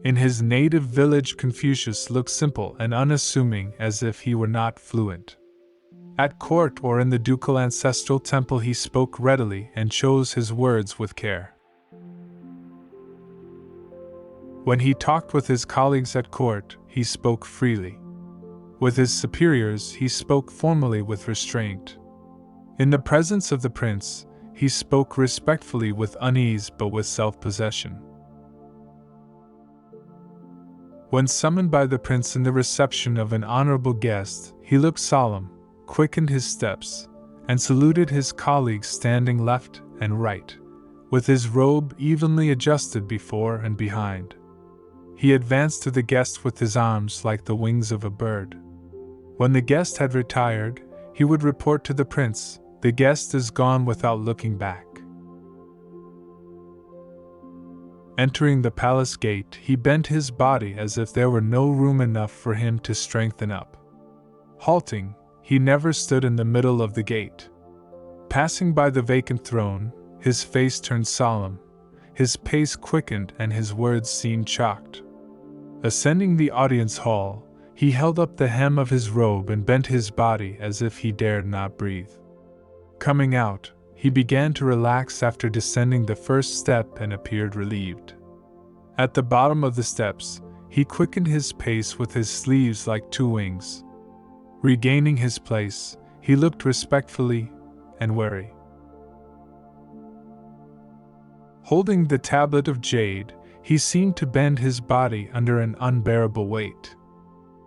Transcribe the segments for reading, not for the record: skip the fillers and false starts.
In his native village, Confucius looked simple and unassuming, as if he were not fluent. At court or in the ducal ancestral temple, he spoke readily and chose his words with care. When he talked with his colleagues at court, he spoke freely. With his superiors, he spoke formally with restraint. In the presence of the prince, he spoke respectfully with unease but with self-possession. When summoned by the prince in the reception of an honorable guest, he looked solemn, quickened his steps, and saluted his colleagues standing left and right, with his robe evenly adjusted before and behind. He advanced to the guest with his arms like the wings of a bird. When the guest had retired, he would report to the prince, "The guest is gone," without looking back. Entering the palace gate, he bent his body as if there were no room enough for him to strengthen up. Halting, he never stood in the middle of the gate. Passing by the vacant throne, his face turned solemn, his pace quickened, and his words seemed chalked. Ascending the audience hall, he held up the hem of his robe and bent his body as if he dared not breathe. Coming out, he began to relax after descending the first step and appeared relieved. At the bottom of the steps, he quickened his pace with his sleeves like two wings. Regaining his place, he looked respectfully and wary. Holding the tablet of jade, he seemed to bend his body under an unbearable weight.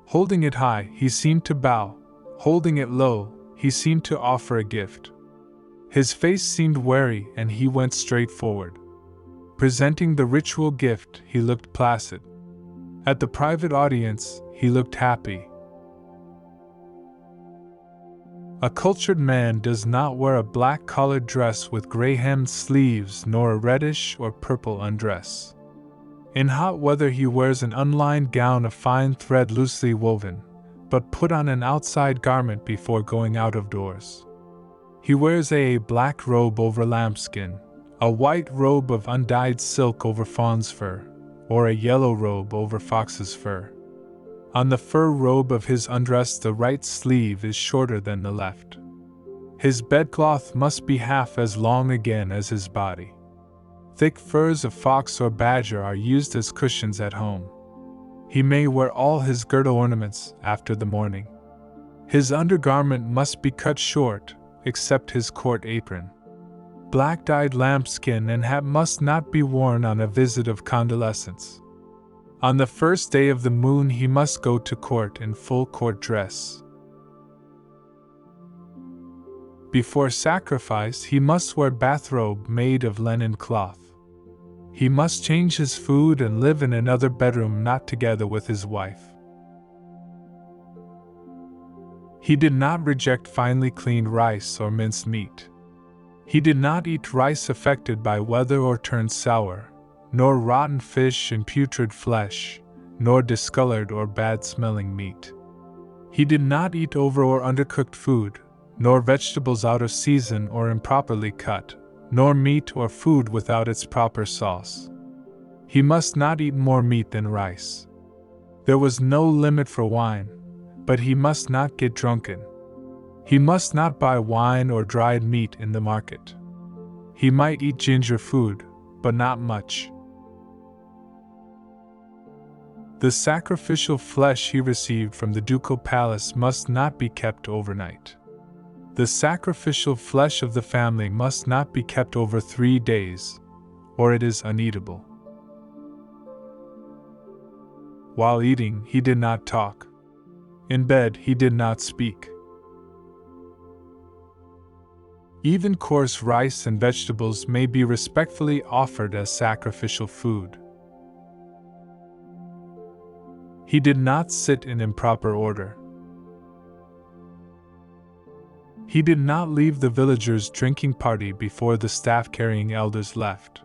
Holding it high, he seemed to bow. Holding it low, he seemed to offer a gift. His face seemed wary, and he went straight forward. Presenting the ritual gift, he looked placid. At the private audience, he looked happy. A cultured man does not wear a black-collared dress with gray-hemmed sleeves nor a reddish or purple undress. In hot weather he wears an unlined gown of fine thread loosely woven, but put on an outside garment before going out of doors. He wears a black robe over lambskin, a white robe of undyed silk over fawn's fur, or a yellow robe over fox's fur. On the fur robe of his undress the right sleeve is shorter than the left. His bedcloth must be half as long again as his body. Thick furs of fox or badger are used as cushions at home. He may wear all his girdle ornaments after the morning. His undergarment must be cut short, except his court apron. Black-dyed lambskin and hat must not be worn on a visit of convalescence. On the first day of the moon he must go to court in full court dress. Before sacrifice he must wear bathrobe made of linen cloth. He must change his food and live in another bedroom not together with his wife. He did not reject finely cleaned rice or minced meat. He did not eat rice affected by weather or turned sour, nor rotten fish and putrid flesh, nor discolored or bad-smelling meat. He did not eat over or undercooked food, nor vegetables out of season or improperly cut, nor meat or food without its proper sauce. He must not eat more meat than rice. There was no limit for wine, but he must not get drunken. He must not buy wine or dried meat in the market. He might eat ginger food, but not much. The sacrificial flesh he received from the ducal palace must not be kept overnight. The sacrificial flesh of the family must not be kept over 3 days, or it is uneatable. While eating, he did not talk. In bed, he did not speak. Even coarse rice and vegetables may be respectfully offered as sacrificial food. He did not sit in improper order. He did not leave the villagers' drinking party before the staff-carrying elders left.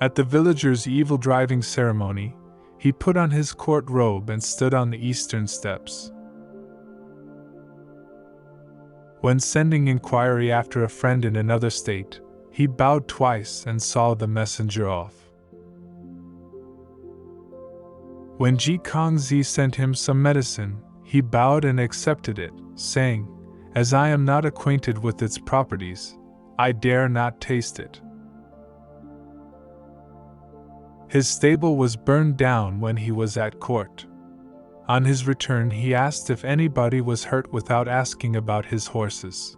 At the villagers' evil-driving ceremony, he put on his court robe and stood on the eastern steps. When sending inquiry after a friend in another state, he bowed twice and saw the messenger off. When Ji Kongzi sent him some medicine, he bowed and accepted it, saying, "As I am not acquainted with its properties, I dare not taste it." His stable was burned down when he was at court. On his return, he asked if anybody was hurt without asking about his horses.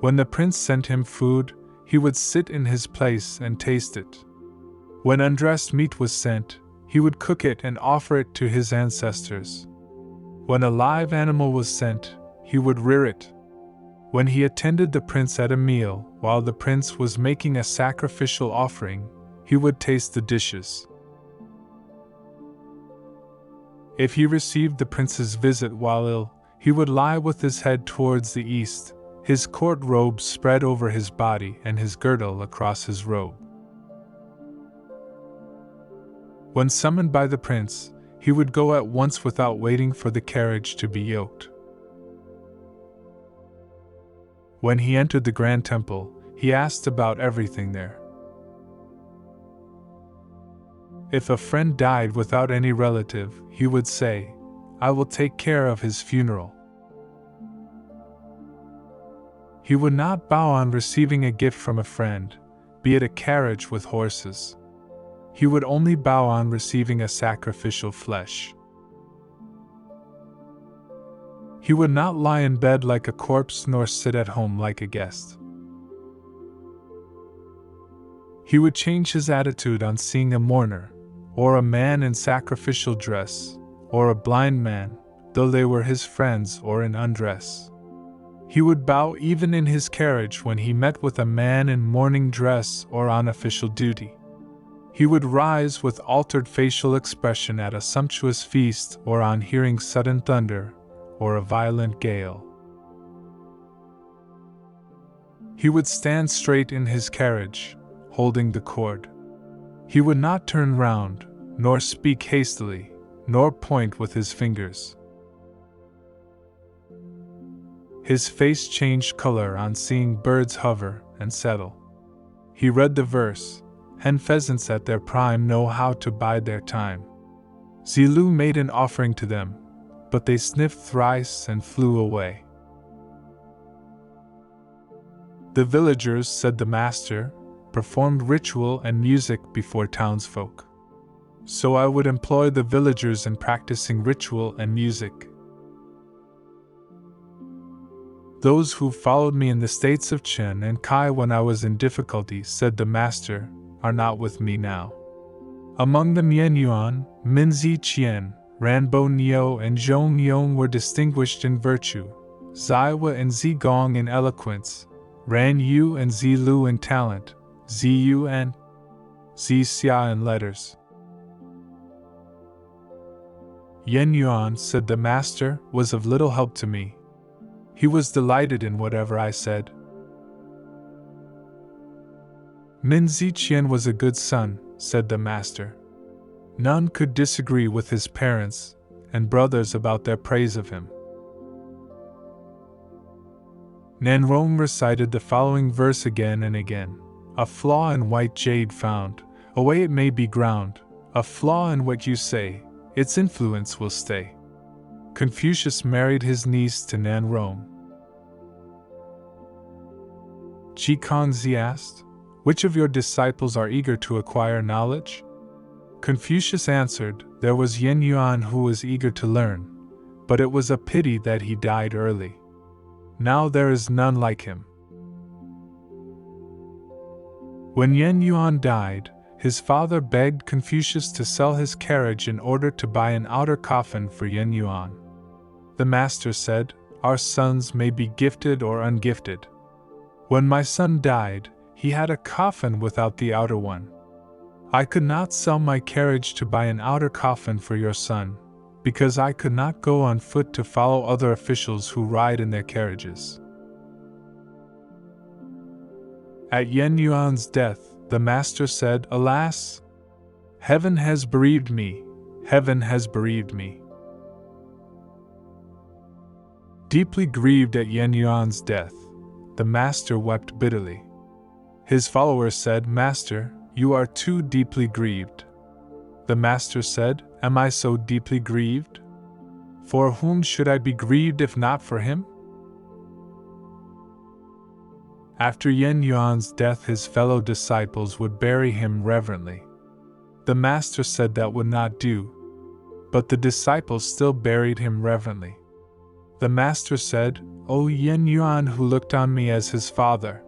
When the prince sent him food, he would sit in his place and taste it. When undressed meat was sent, he would cook it and offer it to his ancestors. When a live animal was sent, he would rear it. When he attended the prince at a meal, while the prince was making a sacrificial offering, he would taste the dishes. If he received the prince's visit while ill, he would lie with his head towards the east, his court robe spread over his body and his girdle across his robe. When summoned by the prince, he would go at once without waiting for the carriage to be yoked. When he entered the grand temple, he asked about everything there. If a friend died without any relative, he would say, "I will take care of his funeral." He would not bow on receiving a gift from a friend, be it a carriage with horses. He would only bow on receiving a sacrificial flesh. He would not lie in bed like a corpse nor sit at home like a guest. He would change his attitude on seeing a mourner, or a man in sacrificial dress, or a blind man, though they were his friends or in undress. He would bow even in his carriage when he met with a man in mourning dress or on official duty. He would rise with altered facial expression at a sumptuous feast or on hearing sudden thunder or a violent gale. He would stand straight in his carriage, holding the cord. He would not turn round, nor speak hastily, nor point with his fingers. His face changed color on seeing birds hover and settle. He read the verse, "Hen pheasants at their prime know how to bide their time." Zilu made an offering to them, but they sniffed thrice and flew away. The villagers, said the master, performed ritual and music before townsfolk. So I would employ the villagers in practicing ritual and music. Those who followed me in the states of Chen and Kai when I was in difficulty, said the master, are not with me now. Among them Yen Yuan, Minzi Qian, Ranbo Niu and Zhong Yong were distinguished in virtue, Ziwa and Zigong in eloquence, Ran Yu and Zilu in talent, Ziyu and Zixia in letters. Yen Yuan, said the master, was of little help to me. He was delighted in whatever I said. Min Ziqian was a good son, said the master. None could disagree with his parents and brothers about their praise of him. Nanrong recited the following verse again and again. A flaw in white jade found, away it may be ground. A flaw in what you say, its influence will stay. Confucius married his niece to Nanrong. Ji Kongzi asked, "Which of your disciples are eager to acquire knowledge?" Confucius answered, "There was Yen Yuan who was eager to learn, but it was a pity that he died early. Now there is none like him." When Yen Yuan died, his father begged Confucius to sell his carriage in order to buy an outer coffin for Yen Yuan. The master said, "Our sons may be gifted or ungifted. When my son died, he had a coffin without the outer one. I could not sell my carriage to buy an outer coffin for your son, because I could not go on foot to follow other officials who ride in their carriages." At Yen Yuan's death, the master said, "Alas! Heaven has bereaved me, heaven has bereaved me." Deeply grieved at Yen Yuan's death, the master wept bitterly. His followers said, "Master, you are too deeply grieved. The master said, "Am I so deeply grieved? For whom should I be grieved if not for him?" After Yen Yuan's death, his fellow disciples would bury him reverently. The master said that would not do, but the disciples still buried him reverently. The master said, "O Yen Yuan, who looked on me as his father,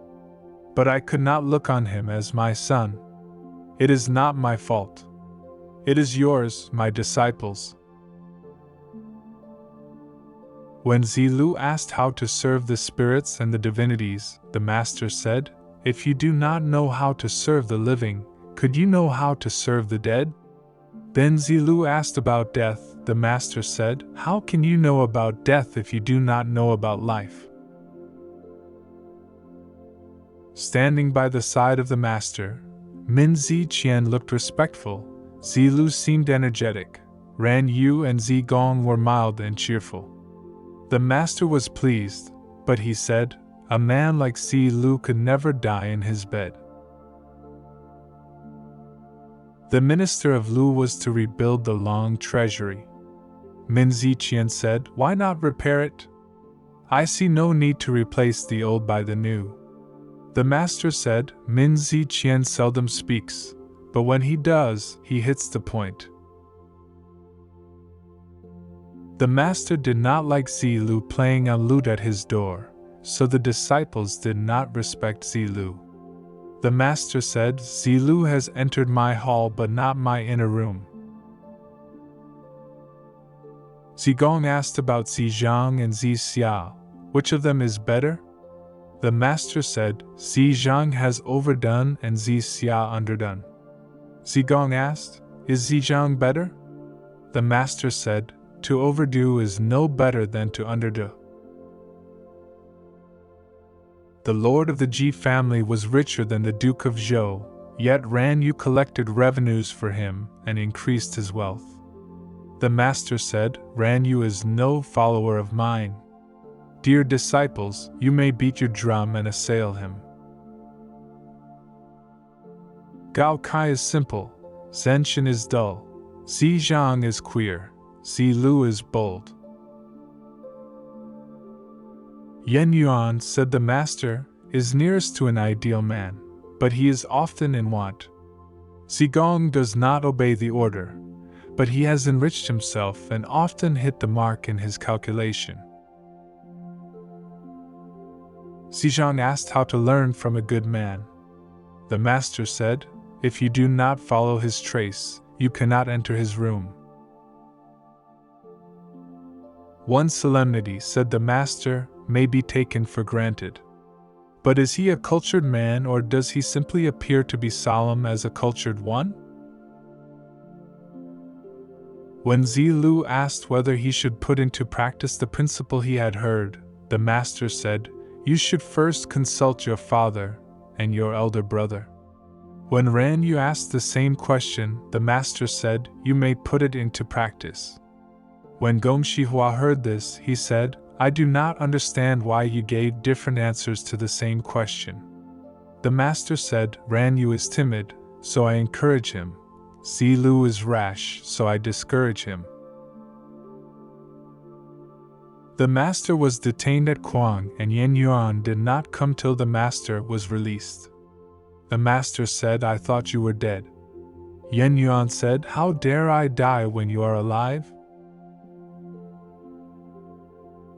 but I could not look on him as my son. It is not my fault. It is yours, my disciples." When Zilu asked how to serve the spirits and the divinities, the master said, "If you do not know how to serve the living, could you know how to serve the dead?" Then Zilu asked about death. The master said, "How can you know about death if you do not know about life?" Standing by the side of the master, Min Ziqian looked respectful, Zilu seemed energetic, Ran Yu and Zigong were mild and cheerful. The master was pleased, but he said, "A man like Zilu could never die in his bed." The minister of Lu was to rebuild the long treasury. Min Ziqian said, "Why not repair it? I see no need to replace the old by the new." The master said, "Min Ziqian seldom speaks, but when he does, he hits the point." The master did not like Zilu playing a lute at his door, so the disciples did not respect Zilu. The master said, "Zilu has entered my hall but not my inner room." Zigong asked about Zizhang and Zixia, "Which of them is better?" The master said, "Zizhang has overdone and Zixia underdone." Zigong asked, "Is Zizhang better?" The master said, "To overdo is no better than to underdo." The lord of the Ji family was richer than the Duke of Zhou, yet Ran Yu collected revenues for him and increased his wealth. The master said, "Ran Yu is no follower of mine. Dear disciples, you may beat your drum and assail him." Gao Kai is simple, Zenshin is dull, Zizhang is queer, Zilu is bold. Yen Yuan, said the master, is nearest to an ideal man, but he is often in want. Zigong does not obey the order, but he has enriched himself and often hit the mark in his calculation. Zizhang asked how to learn from a good man. The master said, "If you do not follow his trace, you cannot enter his room." One solemnity, said the master, may be taken for granted. But is he a cultured man, or does he simply appear to be solemn as a cultured one? When Zilu asked whether he should put into practice the principle he had heard, the master said, "You should first consult your father and your elder brother." When Ran Yu asked the same question, the master said, "You may put it into practice." When Gong Shihua heard this, he said, "I do not understand why you gave different answers to the same question." The master said, "Ran Yu is timid, so I encourage him. Zilu is rash, so I discourage him." The master was detained at Kuang, and Yen Yuan did not come till the master was released. The master said, "I thought you were dead." Yen Yuan said, "How dare I die when you are alive?"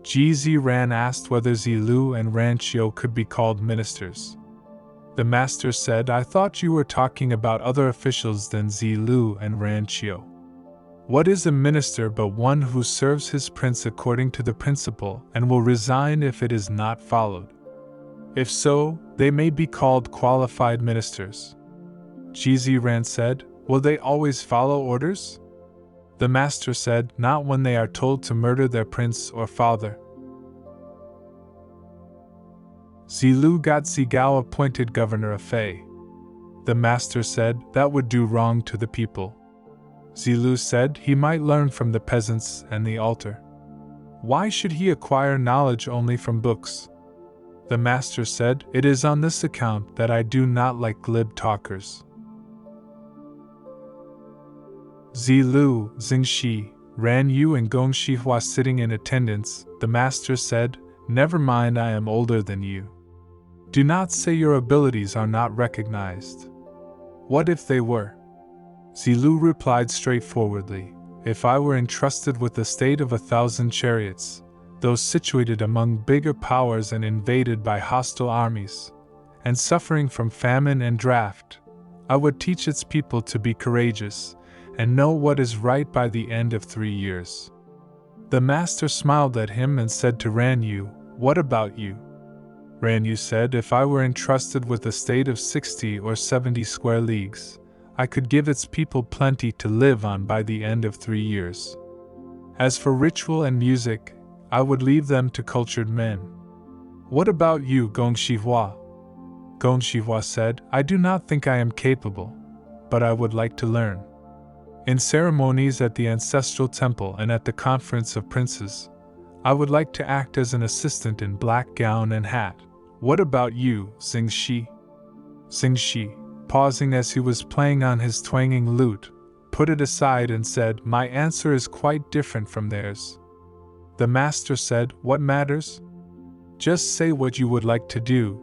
Ji Ran asked whether Zilu and Ranqiu could be called ministers. The master said, "I thought you were talking about other officials than Zilu and Ranqiu. What is a minister but one who serves his prince according to the principle and will resign if it is not followed? If so, they may be called qualified ministers." Ji Ran said, "Will they always follow orders?" The master said, "Not when they are told to murder their prince or father." Zilu got Zigao appointed governor of Fei. The master said, "That would do wrong to the people." Zilu said he might learn from the peasants and the altar. Why should he acquire knowledge only from books? The master said, "It is on this account that I do not like glib talkers." Zilu, Xingxi, Ran Yu and Gong Shihua sitting in attendance, the master said, "Never mind, I am older than you. Do not say your abilities are not recognized. What if they were?" Zilu replied straightforwardly, "If I were entrusted with the state of 1,000 chariots, those situated among bigger powers and invaded by hostile armies, and suffering from famine and drought, I would teach its people to be courageous, and know what is right by the end of 3 years." The master smiled at him and said to Ran Yu, "What about you?" Ran Yu said, "If I were entrusted with a state of 60 or 70 square leagues, I could give its people plenty to live on by the end of 3 years. As for ritual and music, I would leave them to cultured men." "What about you, Gong Shihua?" Gong Shihua said, "I do not think I am capable, but I would like to learn. In ceremonies at the ancestral temple and at the conference of princes, I would like to act as an assistant in black gown and hat. What about you, Xingxi?" Xingxi, pausing as he was playing on his twanging lute, put it aside and said, "My answer is quite different from theirs." The master said, "What matters? Just say what you would like to do."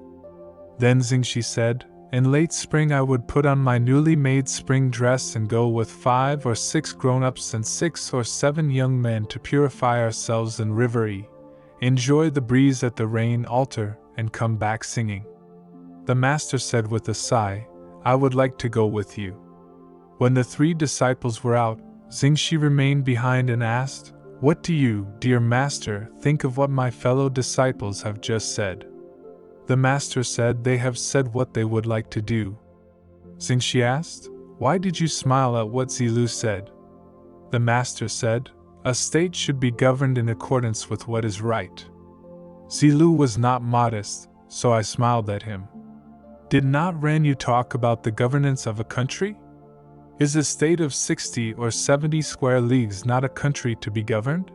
Then Xingxi said, "In late spring I would put on my newly made spring dress and go with 5 or 6 grown-ups and 6 or 7 young men to purify ourselves in River E, enjoy the breeze at the rain altar, and come back singing." The master said with a sigh, "I would like to go with you." When the 3 disciples were out, Xingxi remained behind and asked, "What do you, dear master, think of what my fellow disciples have just said?" The master said, "They have said what they would like to do." Xingxi asked, "Why did you smile at what Zilu said?" The master said, "A state should be governed in accordance with what is right." Zilu was not modest, so I smiled at him. "Did not Ran Yu talk about the governance of a country? Is a state of 60 or 70 square leagues not a country to be governed?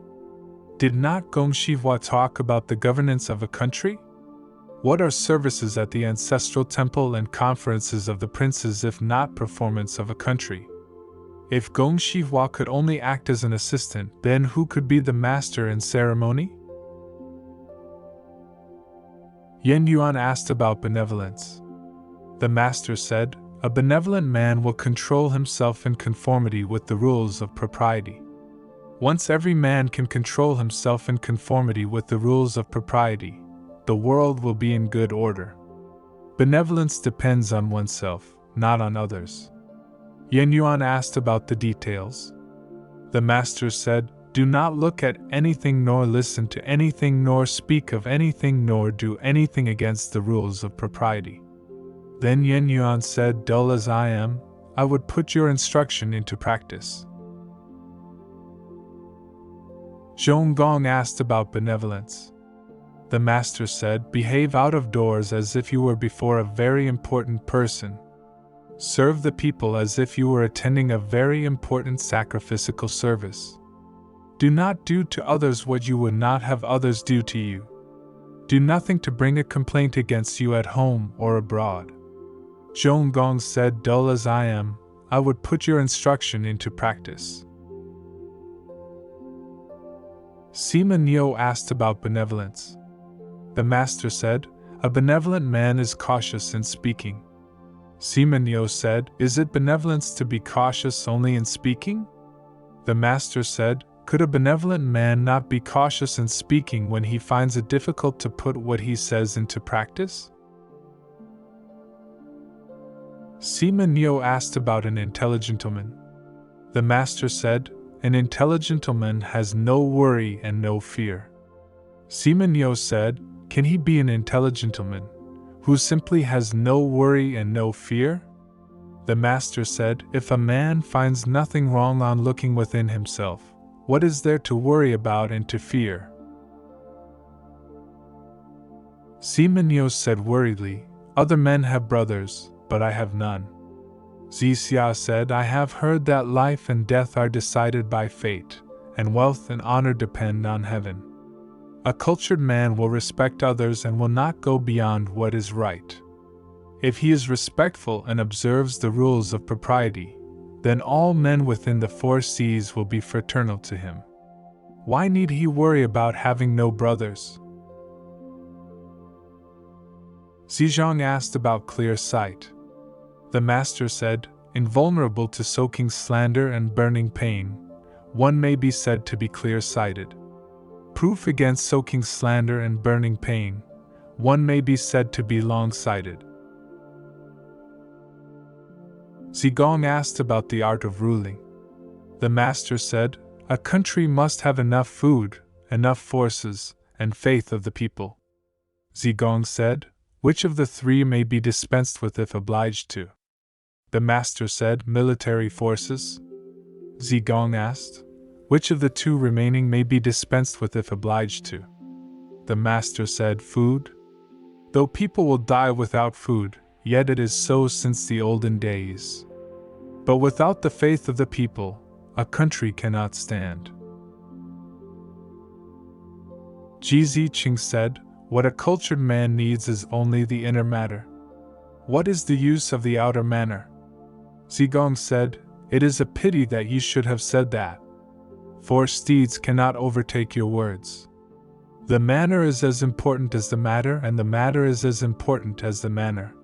Did not Gong Shihua talk about the governance of a country? What are services at the ancestral temple and conferences of the princes if not performance of a country? If Gong Shihua could only act as an assistant, then who could be the master in ceremony?" Yen Yuan asked about benevolence. The master said, "A benevolent man will control himself in conformity with the rules of propriety." Once every man can control himself in conformity with the rules of propriety, the world will be in good order. Benevolence depends on oneself, not on others. Yen Yuan asked about the details. The master said, "Do not look at anything nor listen to anything nor speak of anything nor do anything against the rules of propriety." Then Yen Yuan said, "Dull as I am, I would put your instruction into practice." Zhong Gong asked about benevolence. The master said, "Behave out of doors as if you were before a very important person. Serve the people as if you were attending a very important sacrificial service. Do not do to others what you would not have others do to you. Do nothing to bring a complaint against you at home or abroad." Zhong Gong said, "Dull as I am, I would put your instruction into practice." Sima Niu asked about benevolence. The master said, "A benevolent man is cautious in speaking." Sima Niu said, "Is it benevolence to be cautious only in speaking?" The master said, "Could a benevolent man not be cautious in speaking when he finds it difficult to put what he says into practice?" Sima Niu asked about an intelligentleman. The master said, "An intelligentleman has no worry and no fear." Sima Niu said, "Can he be an intelligentleman who simply has no worry and no fear?" The master said, "If a man finds nothing wrong on looking within himself, what is there to worry about and to fear?" Sima Niu said worriedly, "Other men have brothers, but I have none." Zixia said, "I have heard that life and death are decided by fate, and wealth and honor depend on heaven. A cultured man will respect others and will not go beyond what is right. If he is respectful and observes the rules of propriety, then all men within the four seas will be fraternal to him. Why need he worry about having no brothers? Zizhong asked about clear sight. The master said, invulnerable to soaking slander and burning pain, one may be said to be clear-sighted. Proof against soaking slander and burning pain, one may be said to be long-sighted. Zigong asked about the art of ruling. The master said, a country must have enough food, enough forces, and faith of the people. Zigong said, which of the three may be dispensed with if obliged to? The master said, military forces. Zigong asked, which of the two remaining may be dispensed with if obliged to? The master said, food. Though people will die without food, yet it is so since the olden days. But without the faith of the people, a country cannot stand. Ji Ziqing said, what a cultured man needs is only the inner matter. What is the use of the outer manner? Zigong said, it is a pity that you should have said that. For steeds cannot overtake your words. The manner is as important as the matter, and the matter is as important as the manner.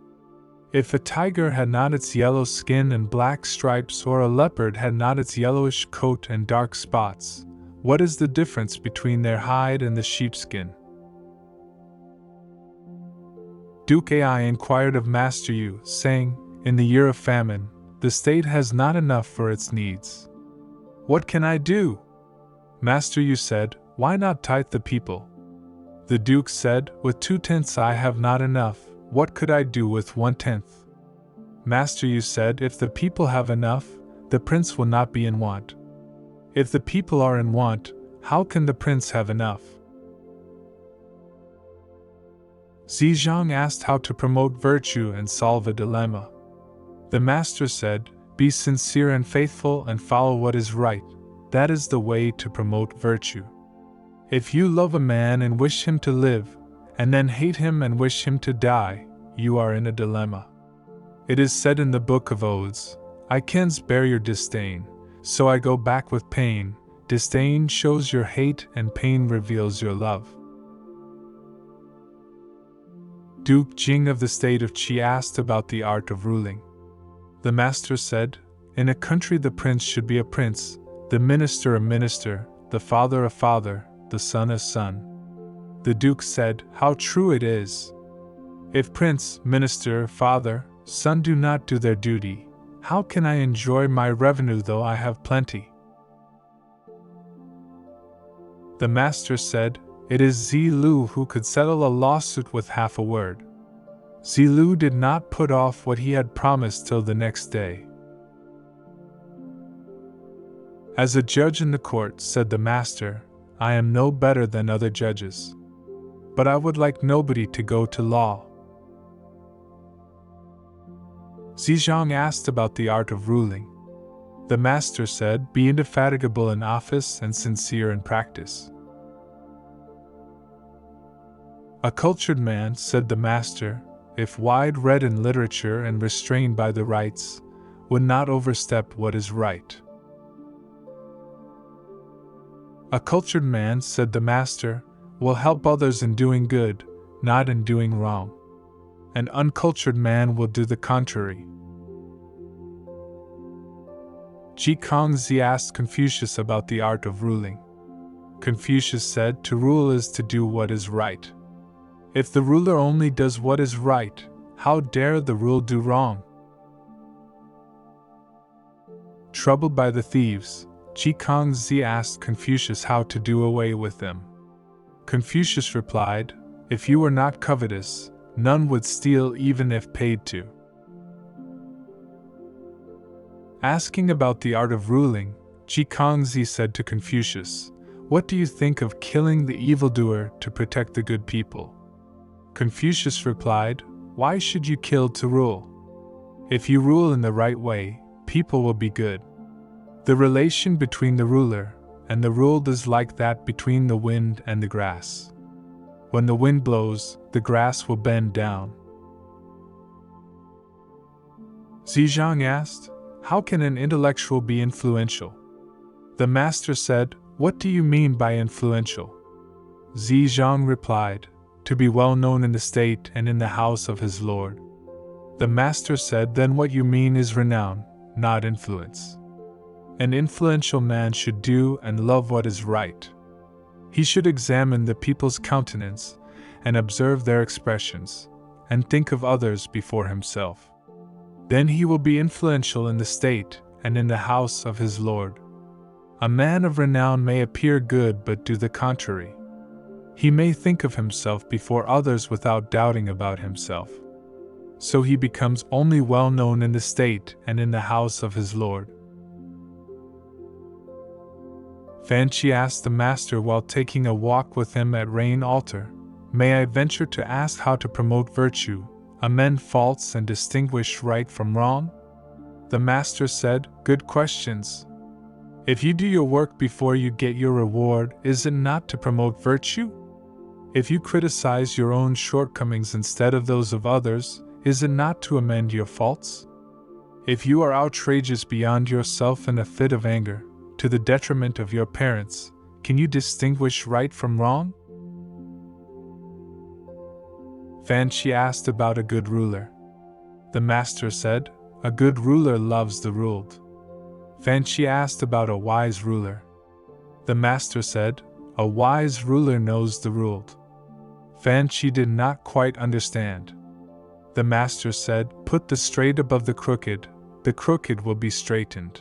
If a tiger had not its yellow skin and black stripes, or a leopard had not its yellowish coat and dark spots, what is the difference between their hide and the sheepskin? Duke Ai inquired of Master Yu, saying, in the year of famine, the state has not enough for its needs. What can I do? Master Yu said, why not tithe the people? The Duke said, with 2/10 I have not enough, what could I do with 1/10? Master Yu said, if the people have enough, the prince will not be in want. If the people are in want, how can the prince have enough? Zizhong asked how to promote virtue and solve a dilemma. The master said, be sincere and faithful and follow what is right. That is the way to promote virtue. If you love a man and wish him to live, and then hate him and wish him to die, you are in a dilemma. It is said in the Book of Odes, I can't bear your disdain, so I go back with pain. Disdain shows your hate and pain reveals your love. Duke Jing of the state of Qi asked about the art of ruling. The master said, in a country the prince should be a prince, the minister a minister, the father a father, the son a son. The Duke said, how true it is. If prince, minister, father, son do not do their duty, how can I enjoy my revenue though I have plenty? The master said, it is Zilu who could settle a lawsuit with half a word. Zilu did not put off what he had promised till the next day. As a judge in the court, said the master, I am no better than other judges. But I would like nobody to go to law. Zizhong asked about the art of ruling. The master said, be indefatigable in office and sincere in practice. A cultured man, said the master, if wide-read in literature and restrained by the rights, would not overstep what is right. A cultured man, said the master, will help others in doing good, not in doing wrong. An uncultured man will do the contrary. Ji Kongzi asked Confucius about the art of ruling. Confucius said, to rule is to do what is right. If the ruler only does what is right, how dare the rule do wrong? Troubled by the thieves, Ji Kongzi asked Confucius how to do away with them. Confucius replied, if you were not covetous, none would steal even if paid to. Asking about the art of ruling, Ji Kongzi said to Confucius, what do you think of killing the evildoer to protect the good people? Confucius replied, why should you kill to rule? If you rule in the right way, people will be good. The relation between the ruler and the ruled is like that between the wind and the grass. When the wind blows, the grass will bend down. Zizhong asked, How can an intellectual be influential? The master said, What do you mean by influential? Zizang replied, To be well known in the state and in the house of his lord. The master said, Then what you mean is renown, not influence. An influential man should do and love what is right. He should examine the people's countenance and observe their expressions, and think of others before himself. Then he will be influential in the state and in the house of his lord. A man of renown may appear good but do the contrary. He may think of himself before others without doubting about himself. So he becomes only well known in the state and in the house of his lord. Fan Chi asked the master while taking a walk with him at Rain Altar, May I venture to ask how to promote virtue, amend faults and distinguish right from wrong? The master said, Good questions. If you do your work before you get your reward, is it not to promote virtue? If you criticize your own shortcomings instead of those of others, is it not to amend your faults? If you are outrageous beyond yourself in a fit of anger, to the detriment of your parents, can you distinguish right from wrong? Fan Chi asked about a good ruler. The master said, A good ruler loves the ruled. Fan Chi asked about a wise ruler. The master said, A wise ruler knows the ruled. Fan Chi did not quite understand. The master said, Put the straight above the crooked will be straightened.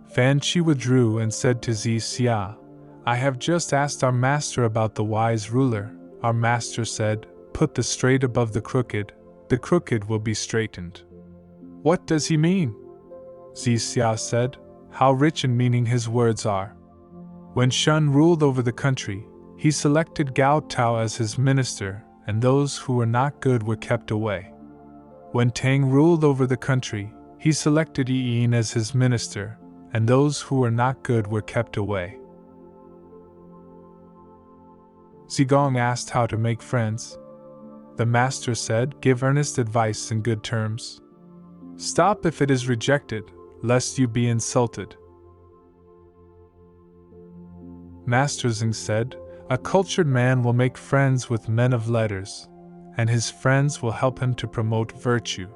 Fan Chi withdrew and said to Zi Xia, I have just asked our master about the wise ruler. Our master said, Put the straight above the crooked will be straightened. What does he mean? Zi Xia said, How rich in meaning his words are. When Shun ruled over the country, he selected Gao Tao as his minister, and those who were not good were kept away. When Tang ruled over the country, he selected Yi Yin as his minister, and those who were not good were kept away. Zigong asked how to make friends. The master said, Give earnest advice in good terms. Stop if it is rejected, lest you be insulted. Master Zing said, A cultured man will make friends with men of letters, and his friends will help him to promote virtue.